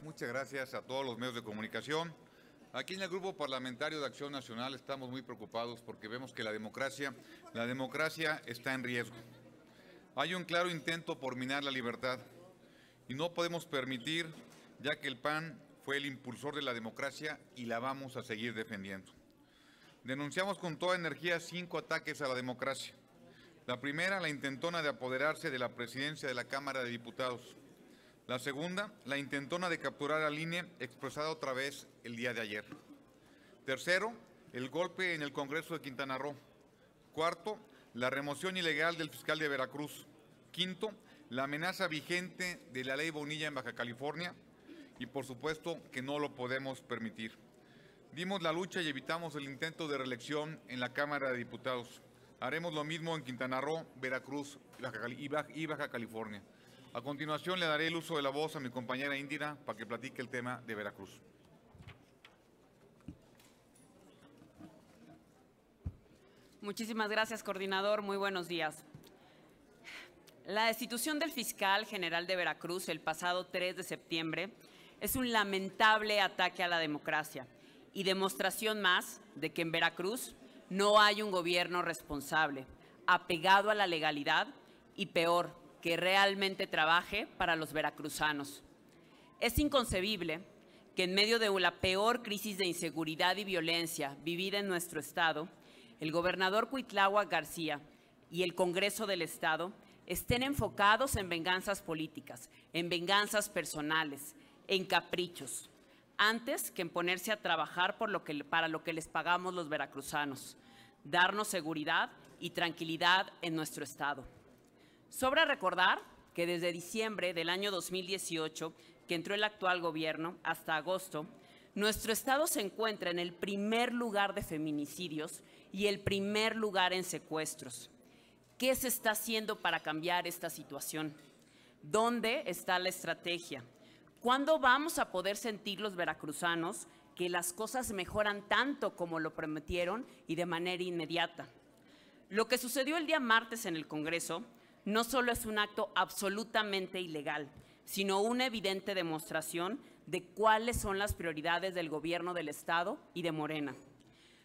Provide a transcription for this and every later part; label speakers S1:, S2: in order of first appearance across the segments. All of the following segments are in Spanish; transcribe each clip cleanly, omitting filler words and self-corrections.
S1: muchas gracias a todos los medios de comunicación. Aquí en el Grupo Parlamentario de Acción Nacional estamos muy preocupados porque vemos que la democracia está en riesgo. Hay un claro intento por minar la libertad y no podemos permitir, ya que el PAN fue el impulsor de la democracia y la vamos a seguir defendiendo. Denunciamos con toda energía 5 ataques a la democracia. La primera, la intentona de apoderarse de la presidencia de la Cámara de Diputados. La segunda, la intentona de capturar al INE, expresada otra vez el día de ayer. Tercero, el golpe en el Congreso de Quintana Roo. Cuarto, la remoción ilegal del fiscal de Veracruz. Quinto, la amenaza vigente de la ley Bonilla en Baja California. Y por supuesto que no lo podemos permitir. Dimos la lucha y evitamos el intento de reelección en la Cámara de Diputados. Haremos lo mismo en Quintana Roo, Veracruz y Baja California. A continuación le daré el uso de la voz a mi compañera Indira para que platique el tema de Veracruz.
S2: Muchísimas gracias, coordinador. Muy buenos días. La destitución del fiscal general de Veracruz el pasado 3 de septiembre es un lamentable ataque a la democracia y demostración más de que en Veracruz no hay un gobierno responsable, apegado a la legalidad y peor, que realmente trabaje para los veracruzanos. Es inconcebible que en medio de la peor crisis de inseguridad y violencia vivida en nuestro estado, el gobernador Cuitláhuac García y el Congreso del Estado estén enfocados en venganzas políticas, en venganzas personales, en caprichos, antes que en ponerse a trabajar para lo que les pagamos los veracruzanos, darnos seguridad y tranquilidad en nuestro estado. Sobra recordar que desde diciembre del año 2018, que entró el actual gobierno, hasta agosto, nuestro estado se encuentra en el primer lugar de feminicidios y el primer lugar en secuestros. ¿Qué se está haciendo para cambiar esta situación? ¿Dónde está la estrategia? ¿Cuándo vamos a poder sentir los veracruzanos que las cosas mejoran tanto como lo prometieron y de manera inmediata? Lo que sucedió el día martes en el Congreso no solo es un acto absolutamente ilegal, sino una evidente demostración de cuáles son las prioridades del gobierno del Estado y de Morena.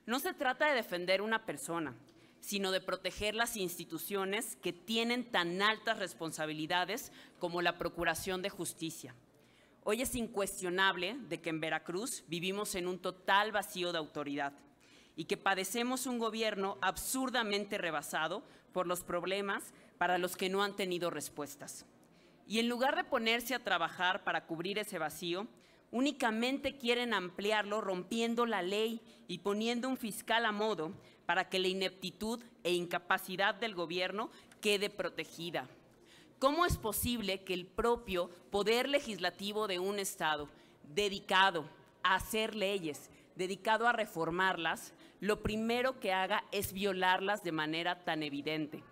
S2: No se trata de defender una persona, sino de proteger las instituciones que tienen tan altas responsabilidades como la Procuración de Justicia. Hoy es incuestionable de que en Veracruz vivimos en un total vacío de autoridad y que padecemos un gobierno absurdamente rebasado por los problemas para los que no han tenido respuestas. Y en lugar de ponerse a trabajar para cubrir ese vacío, únicamente quieren ampliarlo rompiendo la ley y poniendo un fiscal a modo para que la ineptitud e incapacidad del gobierno quede protegida. ¿Cómo es posible que el propio poder legislativo de un estado dedicado a hacer leyes, dedicado a reformarlas, lo primero que haga es violarlas de manera tan evidente?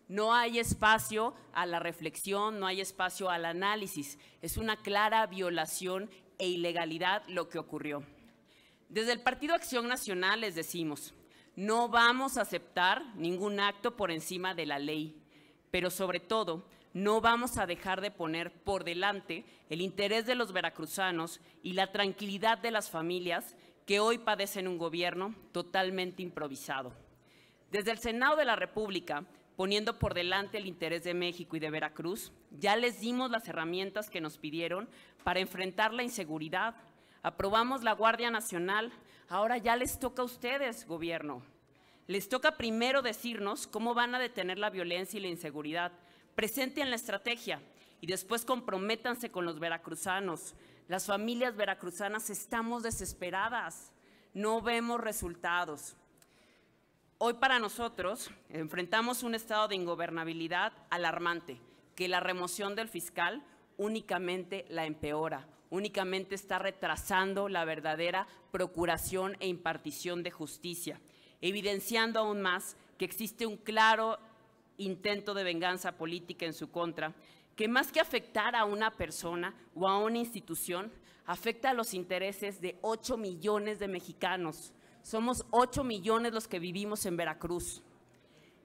S2: No hay espacio a la reflexión, no hay espacio al análisis. Es una clara violación e ilegalidad lo que ocurrió. Desde el Partido Acción Nacional les decimos, no vamos a aceptar ningún acto por encima de la ley, pero sobre todo, no vamos a dejar de poner por delante el interés de los veracruzanos y la tranquilidad de las familias que hoy padecen un gobierno totalmente improvisado. Desde el Senado de la República, poniendo por delante el interés de México y de Veracruz, ya les dimos las herramientas que nos pidieron para enfrentar la inseguridad. Aprobamos la Guardia Nacional, ahora ya les toca a ustedes, gobierno. Les toca primero decirnos cómo van a detener la violencia y la inseguridad. Presenten la estrategia y después comprométanse con los veracruzanos. Las familias veracruzanas estamos desesperadas, no vemos resultados. Hoy para nosotros enfrentamos un estado de ingobernabilidad alarmante, que la remoción del fiscal únicamente la empeora, únicamente está retrasando la verdadera procuración e impartición de justicia, evidenciando aún más que existe un claro intento de venganza política en su contra, que más que afectar a una persona o a una institución, afecta a los intereses de 8 millones de mexicanos. Somos 8 millones los que vivimos en Veracruz.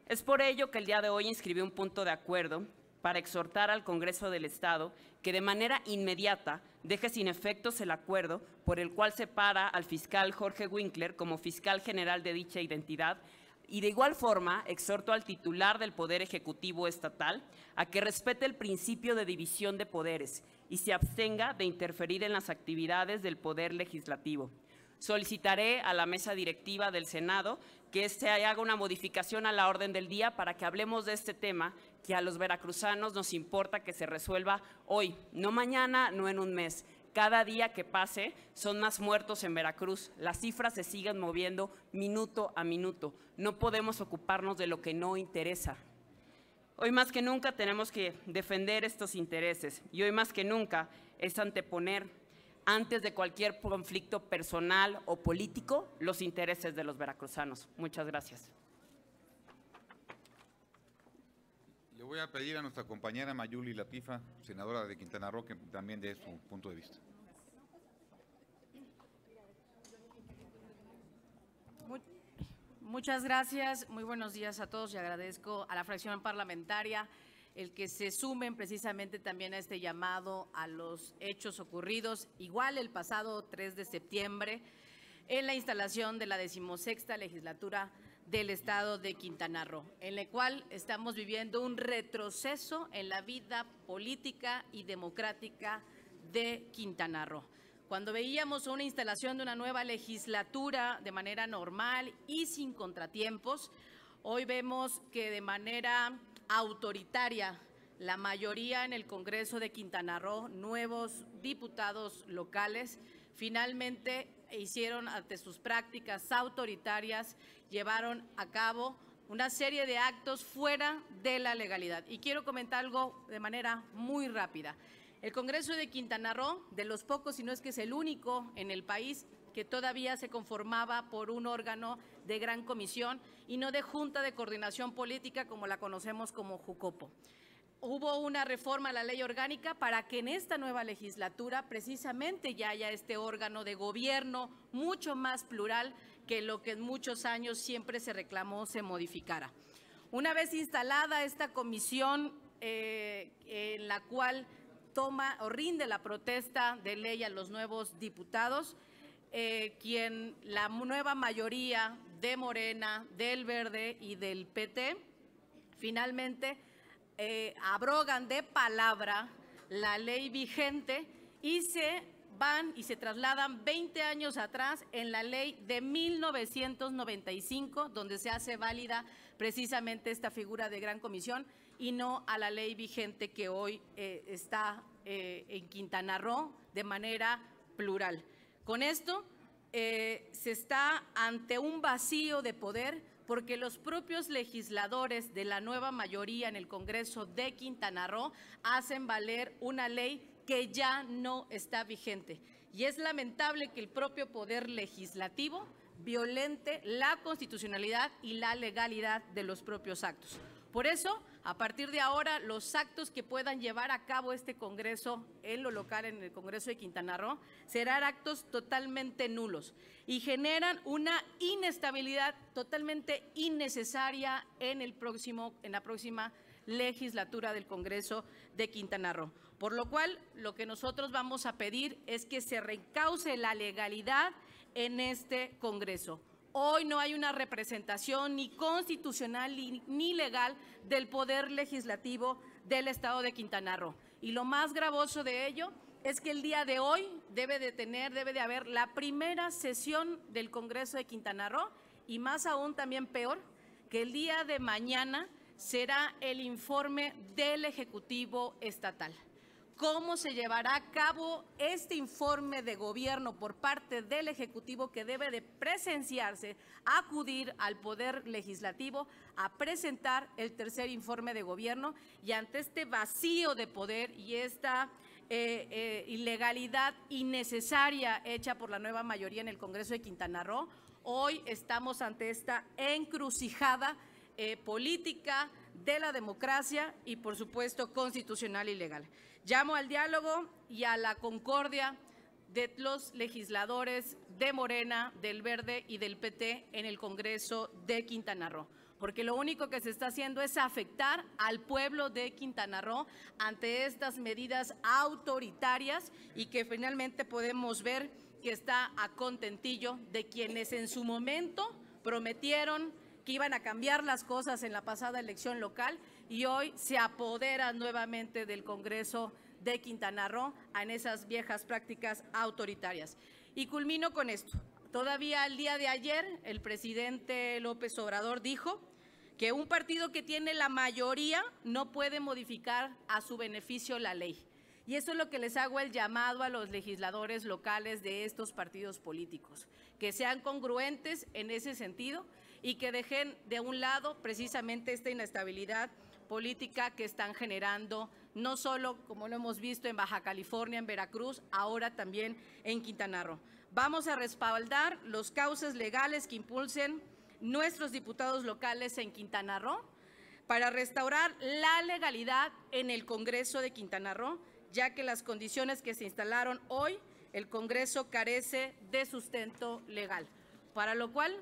S2: Es por ello que el día de hoy inscribí un punto de acuerdo para exhortar al Congreso del Estado que de manera inmediata deje sin efectos el acuerdo por el cual separa al fiscal Jorge Winkler como fiscal general de dicha entidad. Y de igual forma, exhorto al titular del Poder Ejecutivo Estatal a que respete el principio de división de poderes y se abstenga de interferir en las actividades del Poder Legislativo. Solicitaré a la mesa directiva del Senado que se haga una modificación a la orden del día para que hablemos de este tema que a los veracruzanos nos importa que se resuelva hoy, no mañana, no en un mes. Cada día que pase son más muertos en Veracruz. Las cifras se siguen moviendo minuto a minuto. No podemos ocuparnos de lo que no interesa. Hoy más que nunca tenemos que defender estos intereses y hoy más que nunca es anteponer antes de cualquier conflicto personal o político los intereses de los veracruzanos. Muchas gracias.
S1: Le voy a pedir a nuestra compañera Mayuli Latifa, senadora de Quintana Roo, que también dé su punto de vista.
S3: Muchas gracias, muy buenos días a todos y agradezco a la fracción parlamentaria el que se sumen precisamente también a este llamado a los hechos ocurridos, igual el pasado 3 de septiembre, en la instalación de la 16ª legislatura del Estado de Quintana Roo, en la cual estamos viviendo un retroceso en la vida política y democrática de Quintana Roo. Cuando veíamos una instalación de una nueva legislatura de manera normal y sin contratiempos, hoy vemos que de manera autoritaria la mayoría en el Congreso de Quintana Roo, nuevos diputados locales, finalmente hicieron ante sus prácticas autoritarias, llevaron a cabo una serie de actos fuera de la legalidad. Y quiero comentar algo de manera muy rápida. El Congreso de Quintana Roo, de los pocos, si no es que es el único en el país, que todavía se conformaba por un órgano de gran comisión y no de Junta de Coordinación Política como la conocemos como JUCOPO. Hubo una reforma a la ley orgánica para que en esta nueva legislatura precisamente ya haya este órgano de gobierno mucho más plural que lo que en muchos años siempre se reclamó se modificara. Una vez instalada esta comisión en la cual toma o rinde la protesta de ley a los nuevos diputados, quien la nueva mayoría de Morena, del Verde y del PT finalmente abrogan de palabra la ley vigente y se van y se trasladan 20 años atrás en la ley de 1995, donde se hace válida precisamente esta figura de gran comisión y no a la ley vigente que hoy está en Quintana Roo de manera plural. Con esto se está ante un vacío de poder porque los propios legisladores de la nueva mayoría en el Congreso de Quintana Roo hacen valer una ley que ya no está vigente. Y es lamentable que el propio Poder Legislativo violente la constitucionalidad y la legalidad de los propios actos. Por eso, a partir de ahora, los actos que puedan llevar a cabo este Congreso en lo local, en el Congreso de Quintana Roo, serán actos totalmente nulos y generan una inestabilidad totalmente innecesaria en la próxima legislatura del Congreso de Quintana Roo. Por lo cual, lo que nosotros vamos a pedir es que se reencauce la legalidad en este Congreso. Hoy no hay una representación ni constitucional ni legal del Poder Legislativo del Estado de Quintana Roo. Y lo más gravoso de ello es que el día de hoy debe de haber la primera sesión del Congreso de Quintana Roo y más aún también peor, que el día de mañana será el informe del Ejecutivo Estatal. ¿Cómo se llevará a cabo este informe de gobierno por parte del Ejecutivo que debe de presenciarse, acudir al Poder Legislativo a presentar el tercer informe de gobierno? Y ante este vacío de poder y esta ilegalidad innecesaria hecha por la nueva mayoría en el Congreso de Quintana Roo, hoy estamos ante esta encrucijada política de la democracia y, por supuesto, constitucional y legal. Llamo al diálogo y a la concordia de los legisladores de Morena, del Verde y del PT en el Congreso de Quintana Roo. porque lo único que se está haciendo es afectar al pueblo de Quintana Roo ante estas medidas autoritarias y que finalmente podemos ver que está a contentillo de quienes en su momento prometieron que iban a cambiar las cosas en la pasada elección local y hoy se apoderan nuevamente del Congreso de Quintana Roo en esas viejas prácticas autoritarias. Y culmino con esto. Todavía el día de ayer el presidente López Obrador dijo que un partido que tiene la mayoría no puede modificar a su beneficio la ley. Y eso es lo que les hago el llamado a los legisladores locales de estos partidos políticos, que sean congruentes en ese sentido y que dejen de un lado precisamente esta inestabilidad política que están generando, no solo como lo hemos visto en Baja California, en Veracruz, ahora también en Quintana Roo. Vamos a respaldar los cauces legales que impulsen nuestros diputados locales en Quintana Roo para restaurar la legalidad en el Congreso de Quintana Roo, ya que las condiciones que se instalaron hoy, el Congreso carece de sustento legal, para lo cual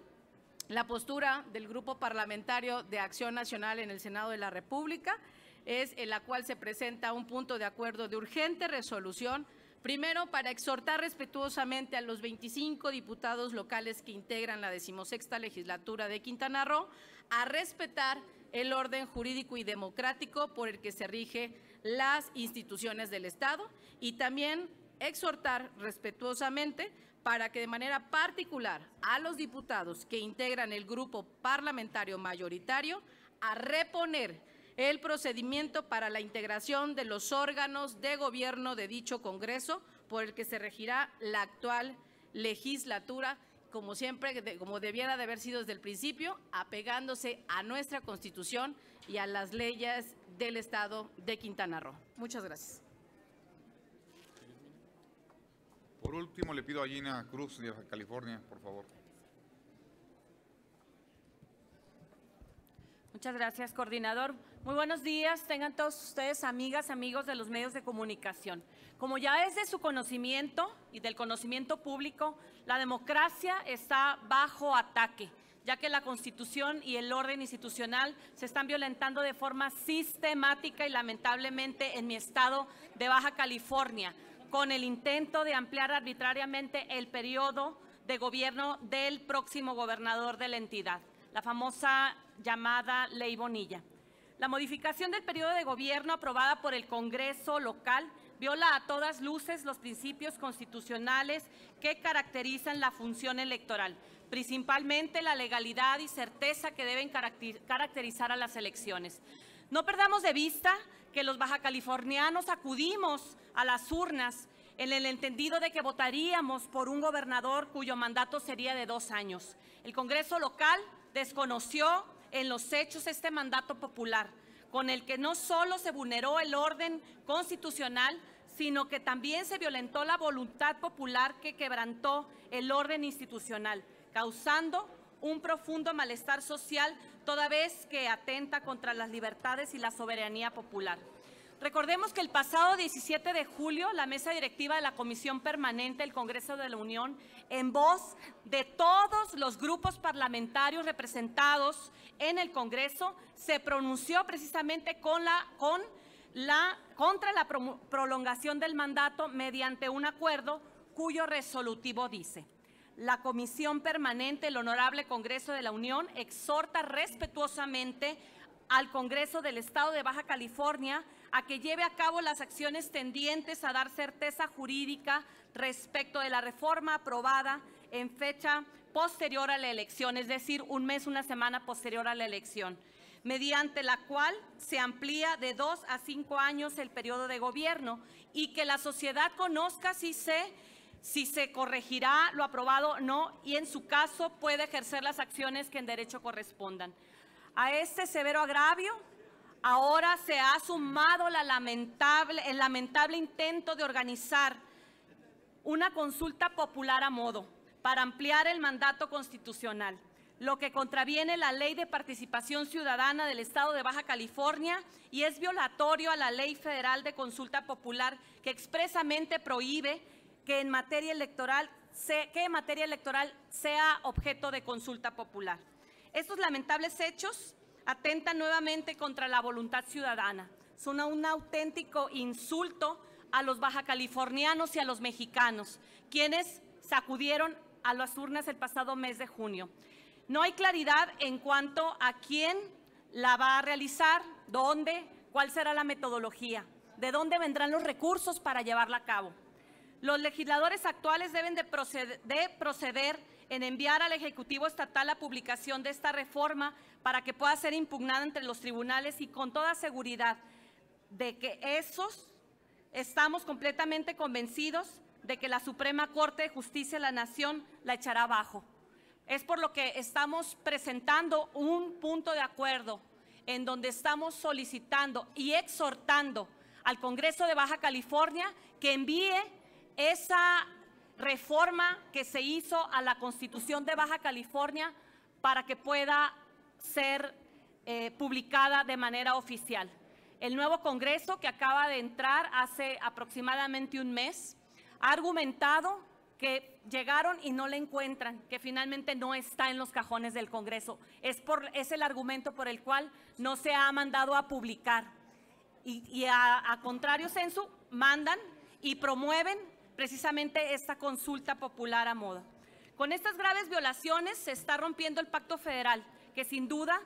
S3: la postura del Grupo Parlamentario de Acción Nacional en el Senado de la República es en la cual se presenta un punto de acuerdo de urgente resolución, primero para exhortar respetuosamente a los 25 diputados locales que integran la 16ª legislatura de Quintana Roo a respetar el orden jurídico y democrático por el que se rige las instituciones del Estado y también exhortar respetuosamente para que de manera particular a los diputados que integran el grupo parlamentario mayoritario a reponer el procedimiento para la integración de los órganos de gobierno de dicho Congreso por el que se regirá la actual legislatura, como siempre, como debiera de haber sido desde el principio, apegándose a nuestra Constitución y a las leyes del Estado de Quintana Roo. Muchas gracias.
S1: Por último, le pido a Gina Cruz de Baja California, por favor.
S2: Muchas gracias, coordinador. Muy buenos días, tengan todos ustedes, amigas, amigos de los medios de comunicación. Como ya es de su conocimiento y del conocimiento público, la democracia está bajo ataque, ya que la Constitución y el orden institucional se están violentando de forma sistemática y lamentablemente en mi estado de Baja California, con el intento de ampliar arbitrariamente el periodo de gobierno del próximo gobernador de la entidad, la famosa llamada Ley Bonilla. La modificación del periodo de gobierno aprobada por el Congreso local viola a todas luces los principios constitucionales que caracterizan la función electoral, principalmente la legalidad y certeza que deben caracterizar a las elecciones. No perdamos de vista que los bajacalifornianos acudimos a las urnas en el entendido de que votaríamos por un gobernador cuyo mandato sería de 2 años. El Congreso local desconoció en los hechos este mandato popular, con el que no solo se vulneró el orden constitucional, sino que también se violentó la voluntad popular que quebrantó el orden institucional, causando un profundo malestar social, toda vez que atenta contra las libertades y la soberanía popular. Recordemos que el pasado 17 de julio, la mesa directiva de la Comisión Permanente del Congreso de la Unión, en voz de todos los grupos parlamentarios representados en el Congreso, se pronunció precisamente contra la prolongación del mandato mediante un acuerdo cuyo resolutivo dice: la Comisión Permanente del Honorable Congreso de la Unión exhorta respetuosamente al Congreso del Estado de Baja California a que lleve a cabo las acciones tendientes a dar certeza jurídica respecto de la reforma aprobada en fecha posterior a la elección, es decir, un mes, una semana posterior a la elección, mediante la cual se amplía de 2 a 5 años el periodo de gobierno y que la sociedad conozca si se corregirá lo aprobado o no y en su caso puede ejercer las acciones que en derecho correspondan. A este severo agravio ahora se ha sumado el lamentable intento de organizar una consulta popular a modo para ampliar el mandato constitucional, lo que contraviene la Ley de Participación Ciudadana del Estado de Baja California y es violatorio a la Ley Federal de Consulta Popular, que expresamente prohíbe que en materia electoral sea objeto de consulta popular.
S3: Estos lamentables hechos atentan nuevamente contra la voluntad ciudadana. Son un auténtico insulto a los bajacalifornianos y a los mexicanos, quienes sacudieron a las urnas el pasado mes de junio. No hay claridad en cuanto a quién la va a realizar, dónde, cuál será la metodología, de dónde vendrán los recursos para llevarla a cabo. Los legisladores actuales deben de proceder en enviar al Ejecutivo Estatal la publicación de esta reforma para que pueda ser impugnada entre los tribunales y con toda seguridad de que estamos completamente convencidos de que la Suprema Corte de Justicia de la Nación la echará abajo. Es por lo que estamos presentando un punto de acuerdo en donde estamos solicitando y exhortando al Congreso de Baja California que envíe esa reforma que se hizo a la Constitución de Baja California para que pueda ser publicada de manera oficial. El nuevo Congreso, que acaba de entrar hace aproximadamente un mes, ha argumentado que llegaron y no la encuentran, que finalmente no está en los cajones del Congreso. Es el argumento por el cual no se ha mandado a publicar. Y a contrario sensu, mandan y promueven precisamente esta consulta popular a moda. Con estas graves violaciones se está rompiendo el pacto federal, que sin duda,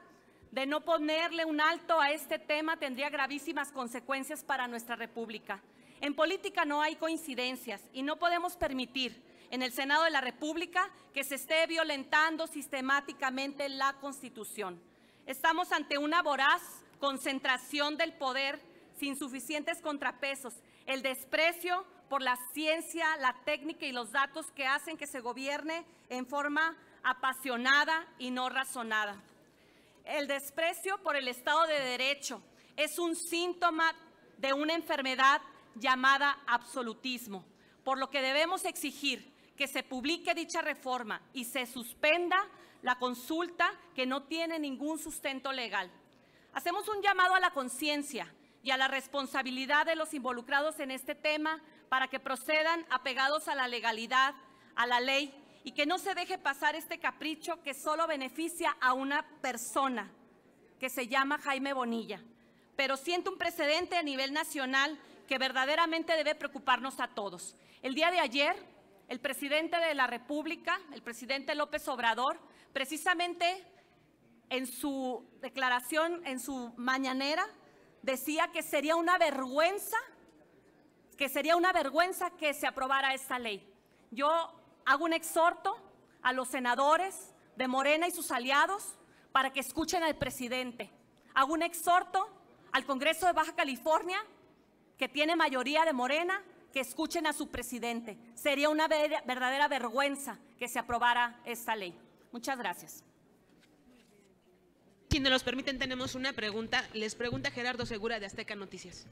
S3: de no ponerle un alto a este tema, tendría gravísimas consecuencias para nuestra República. En política no hay coincidencias y no podemos permitir en el Senado de la República que se esté violentando sistemáticamente la Constitución. Estamos ante una voraz concentración del poder sin suficientes contrapesos, el desprecio por la ciencia, la técnica y los datos que hacen que se gobierne en forma apasionada y no razonada. El desprecio por el Estado de Derecho es un síntoma de una enfermedad llamada absolutismo, por lo que debemos exigir que se publique dicha reforma y se suspenda la consulta que no tiene ningún sustento legal. Hacemos un llamado a la conciencia y a la responsabilidad de los involucrados en este tema para que procedan apegados a la legalidad, a la ley, y que no se deje pasar este capricho que solo beneficia a una persona, que se llama Jaime Bonilla, pero siente un precedente a nivel nacional que verdaderamente debe preocuparnos a todos. El día de ayer, el presidente de la República, el presidente López Obrador, precisamente en su declaración, en su mañanera, decía que sería una vergüenza que se aprobara esta ley. Yo hago un exhorto a los senadores de Morena y sus aliados para que escuchen al presidente. Hago un exhorto al Congreso de Baja California, que tiene mayoría de Morena, que escuchen a su presidente. Sería una verdadera vergüenza que se aprobara esta ley. Muchas gracias.
S4: Si nos los permiten, tenemos una pregunta. Les pregunta Gerardo Segura de Azteca Noticias.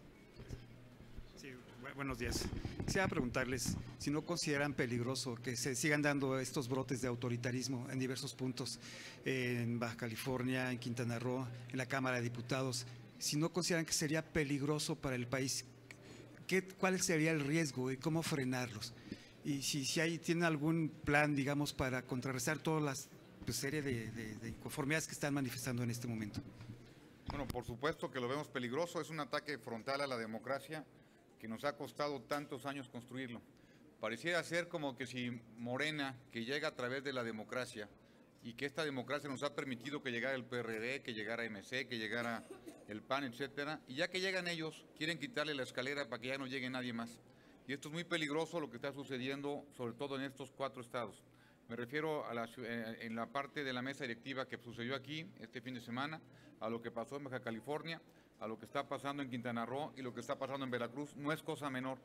S5: Sí, buenos días. Quisiera preguntarles si no consideran peligroso que se sigan dando estos brotes de autoritarismo en diversos puntos, en Baja California, en Quintana Roo, en la Cámara de Diputados. Si no consideran que sería peligroso para el país, ¿cuál sería el riesgo y cómo frenarlos? Y si tienen algún plan, digamos, para contrarrestar todas las serie de inconformidades que están manifestando en este momento.
S1: Bueno, por supuesto que lo vemos peligroso. Es un ataque frontal a la democracia que nos ha costado tantos años construirlo. Pareciera ser como que si Morena, que llega a través de la democracia, y que esta democracia nos ha permitido que llegara el PRD, que llegara MC, que llegara el PAN, etcétera, y ya que llegan ellos, quieren quitarle la escalera para que ya no llegue nadie más. Y esto es muy peligroso lo que está sucediendo, sobre todo en estos 4 estados. Me refiero a en la parte de la mesa directiva que sucedió aquí este fin de semana, a lo que pasó en Baja California, a lo que está pasando en Quintana Roo y lo que está pasando en Veracruz. No es cosa menor.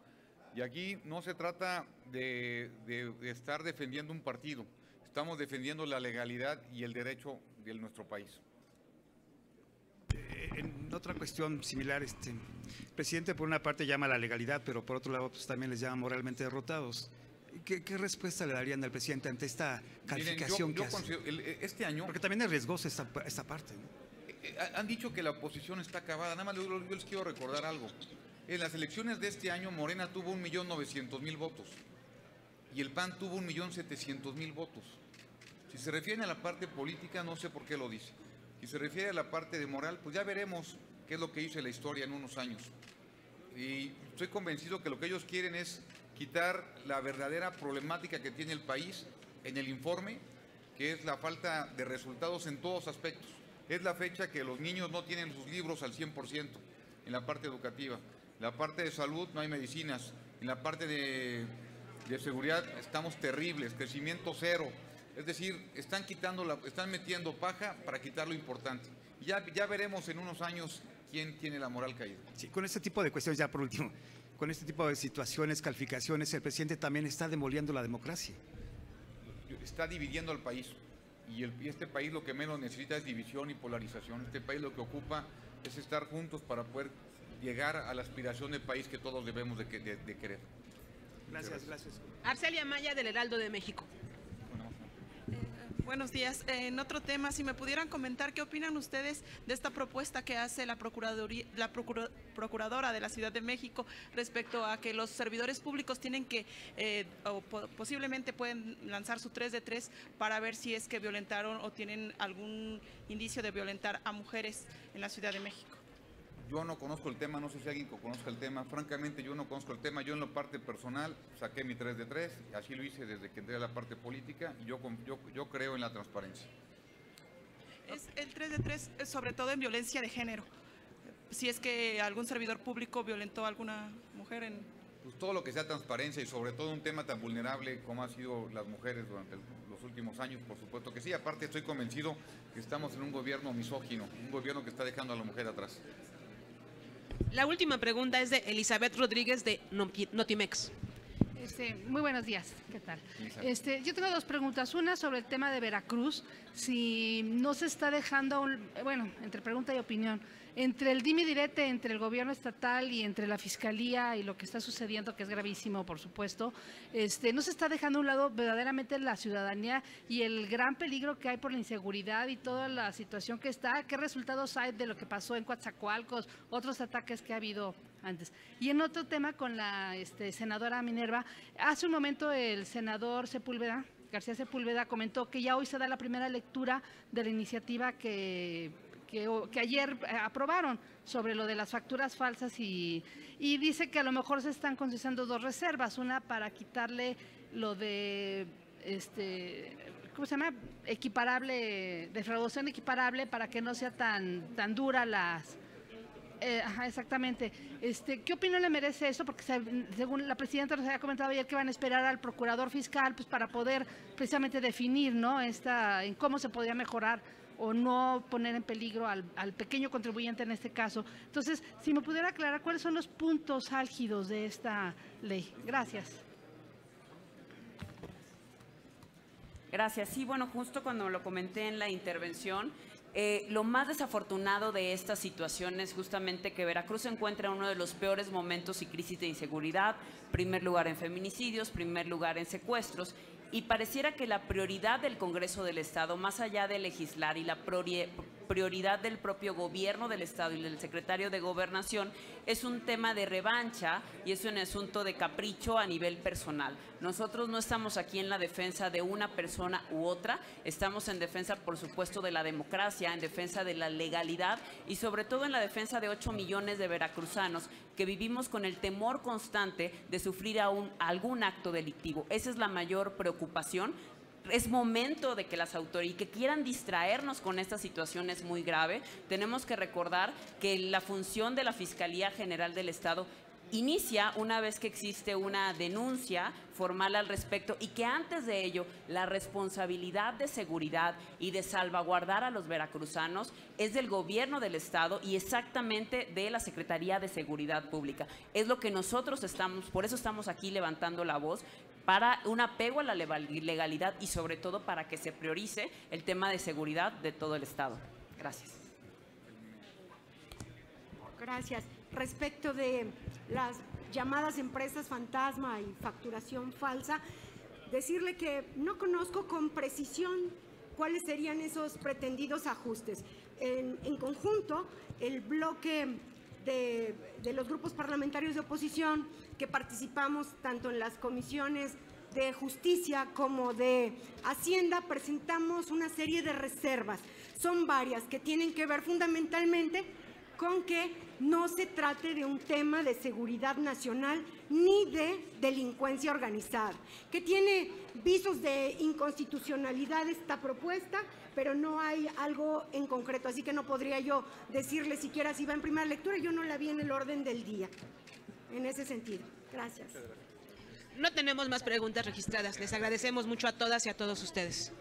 S1: Y aquí no se trata de estar defendiendo un partido. Estamos defendiendo la legalidad y el derecho de nuestro país.
S5: En otra cuestión similar, el presidente por una parte llama a la legalidad, pero por otro lado pues, también les llama moralmente derrotados. ¿Qué respuesta le darían al presidente ante esta calificación?
S1: Miren, yo considero, este año...
S5: Porque también es riesgoso esta parte, ¿no?
S1: Han dicho que la oposición está acabada. Nada más yo les quiero recordar algo. En las elecciones de este año, Morena tuvo 1.900.000 votos y el PAN tuvo 1.700.000 votos. Si se refiere a la parte política, no sé por qué lo dice. Si se refiere a la parte de moral, pues ya veremos qué es lo que dice la historia en unos años. Y estoy convencido que lo que ellos quieren es quitar la verdadera problemática que tiene el país en el informe, que es la falta de resultados en todos aspectos. Es la fecha que los niños no tienen sus libros al 100% en la parte educativa. En la parte de salud no hay medicinas. En la parte de seguridad estamos terribles, crecimiento cero. Es decir, están metiendo paja para quitar lo importante. Y ya veremos en unos años quién tiene la moral caída.
S5: Sí, con este tipo de cuestiones, ya por último, con este tipo de situaciones, calificaciones, el presidente también está demoliendo la democracia.
S1: Está dividiendo al país. Y este país lo que menos necesita es división y polarización. Este país lo que ocupa es estar juntos para poder llegar a la aspiración del país que todos debemos de querer.
S5: Gracias.
S4: Arcelia Maya, del Heraldo de México.
S6: Buenos días. En otro tema, si me pudieran comentar qué opinan ustedes de esta propuesta que hace la Procuradora de la Ciudad de México respecto a que los servidores públicos tienen que, posiblemente pueden lanzar su 3 de 3 para ver si es que violentaron o tienen algún indicio de violentar a mujeres en la Ciudad de México.
S1: Yo no conozco el tema, no sé si alguien conozca el tema. Francamente, yo no conozco el tema. Yo en la parte personal saqué mi 3 de 3, así lo hice desde que entré a la parte política, y yo creo en la transparencia.
S6: Es el 3 de 3, sobre todo en violencia de género. Si es que algún servidor público violentó a alguna mujer en...
S1: Pues todo lo que sea transparencia y sobre todo un tema tan vulnerable como han sido las mujeres durante los últimos años, por supuesto que sí. Aparte, estoy convencido que estamos en un gobierno misógino, un gobierno que está dejando a la mujer atrás.
S4: La última pregunta es de Elizabeth Rodríguez de Notimex.
S7: Muy buenos días, ¿qué tal? Yo tengo dos preguntas. Una sobre el tema de Veracruz, si no se está dejando, entre pregunta y opinión, entre el dime y direte entre el gobierno estatal y entre la fiscalía y lo que está sucediendo, que es gravísimo, por supuesto, no se está dejando a un lado verdaderamente la ciudadanía y el gran peligro que hay por la inseguridad y toda la situación que está. ¿Qué resultados hay de lo que pasó en Coatzacoalcos, otros ataques que ha habido antes? Y en otro tema con la senadora Minerva, hace un momento el senador García Sepúlveda comentó que ya hoy se da la primera lectura de la iniciativa que ayer aprobaron sobre lo de las facturas falsas y dice que a lo mejor se están concediendo dos reservas, una para quitarle lo de ¿cómo se llama? Equiparable, defraudación equiparable, para que no sea tan dura las... exactamente. ¿Qué opinión le merece eso? Porque según la presidenta nos había comentado ayer que van a esperar al procurador fiscal pues para poder precisamente definir, ¿no? En cómo se podría mejorar o no poner en peligro al pequeño contribuyente en este caso. Entonces, si me pudiera aclarar cuáles son los puntos álgidos de esta ley. Gracias.
S2: Gracias. Sí, bueno, justo cuando lo comenté en la intervención, lo más desafortunado de esta situación es justamente que Veracruz se encuentra en uno de los peores momentos y crisis de inseguridad, primer lugar en feminicidios, primer lugar en secuestros, y pareciera que la prioridad del Congreso del Estado, más allá de legislar, y la prioridad del propio gobierno del Estado y del secretario de Gobernación es un tema de revancha y es un asunto de capricho a nivel personal. Nosotros no estamos aquí en la defensa de una persona u otra, estamos en defensa, por supuesto, de la democracia, en defensa de la legalidad y sobre todo en la defensa de 8 millones de veracruzanos que vivimos con el temor constante de sufrir algún acto delictivo. Esa es la mayor preocupación. Es momento de que las autoridades que quieran distraernos con esta situación es muy grave. Tenemos que recordar que la función de la Fiscalía General del Estado inicia una vez que existe una denuncia formal al respecto y que antes de ello la responsabilidad de seguridad y de salvaguardar a los veracruzanos es del gobierno del Estado y exactamente de la Secretaría de Seguridad Pública. Es lo que nosotros por eso estamos aquí levantando la voz, para un apego a la legalidad y sobre todo para que se priorice el tema de seguridad de todo el Estado. Gracias.
S8: Gracias. Respecto de las llamadas empresas fantasma y facturación falsa, decirle que no conozco con precisión cuáles serían esos pretendidos ajustes. En conjunto, el bloque de los grupos parlamentarios de oposición que participamos tanto en las comisiones de Justicia como de Hacienda presentamos una serie de reservas. Son varias que tienen que ver fundamentalmente con que no se trate de un tema de seguridad nacional ni de delincuencia organizada, que tiene visos de inconstitucionalidad esta propuesta, pero no hay algo en concreto, así que no podría yo decirle siquiera si va en primera lectura, yo no la vi en el orden del día, en ese sentido. Gracias.
S4: No tenemos más preguntas registradas. Les agradecemos mucho a todas y a todos ustedes.